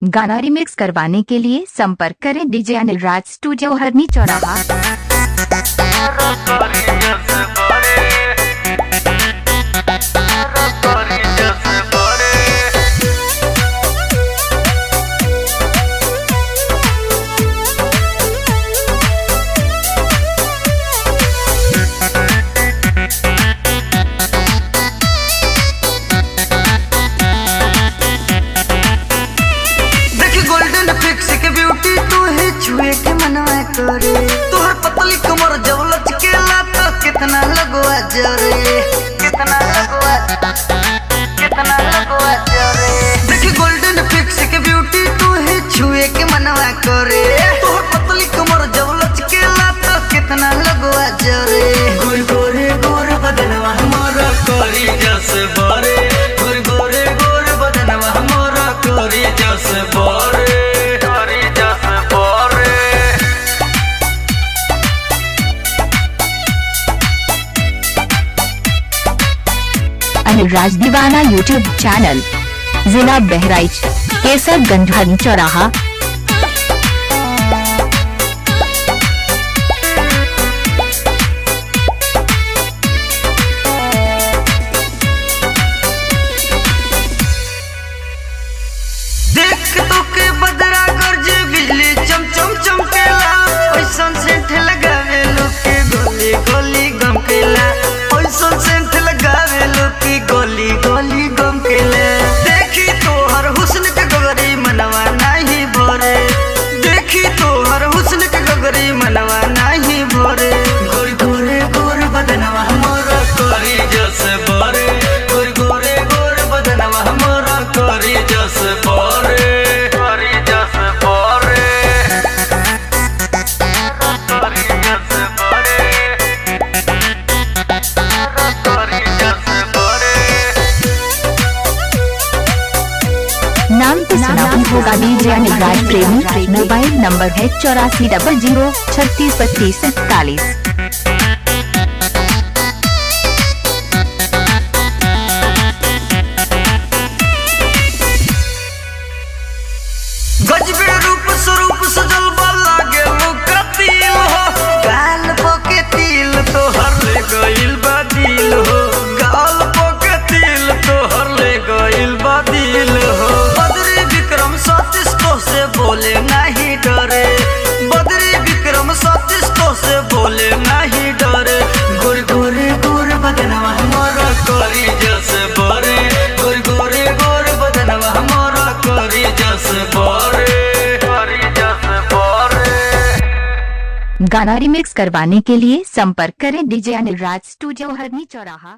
गाना रिमिक्स करवाने के लिए संपर्क करें डीजे अनिल राज स्टूडियो हरनी चौराहा। छुए के मनवा तोरे तोहर पतली कमर जब लचकेला तो कितना लगवा जरे देखी गोल्डन फिक्स के ब्यूटी तू ही छुए के मनवा करे तोहर पतली कमर जब लचकेला तो कितना लगवा जरे गोरे गोरे गोर बदनवा हमारा करी जस बारे गोरे गोरे गोर बदनवा हमारा करी जस बारे अनिल राज दीवाना यूट्यूब चैनल, जिला बहराइच, केसरगंज हरनी चौराहा। देख तो के बदरा गरजे बिजली चमचम चमकेला ओइसन सेंट लगावे लोके गोली गोली गमकेला ओइसन सेंट लगावे लोके गोली गोली गमकेला देखी तोहर हुस्न के गगरी मनवा नहीं भरे देखी तोहर हुस्न के गगरी मनवा नहीं भरे गोरे गोरे गोर बदनवा हमारा करी जस बारे गोरे गोरे गोर बदनवा हमारा करी जस बारे नाम तो सुना ही होगा डीजे अनिल राज प्रेमी। मोबाइल नंबर है 8400 36 32 41। गजबे रूप स्वरूप सजल लागे लुका तिल हो गाल पोके तिल तो हर ले गइल बादिल हो गाल पोके तिल तो हर ले गइल बादिल हो बदरी विक्रम सतीश तो से बोले नहीं डरे बदरी विक्रम सतीश तो से बोले नहीं डरे गोरे गोरे गोर बदनवा हमारा करी जस बारे गोरे गोरे गोर बदनवा हमारा करी जस बारे। गाना रिमिक्स करवाने के लिए संपर्क करें डीजे अनिल राज स्टूडियो हरनी चौराहा।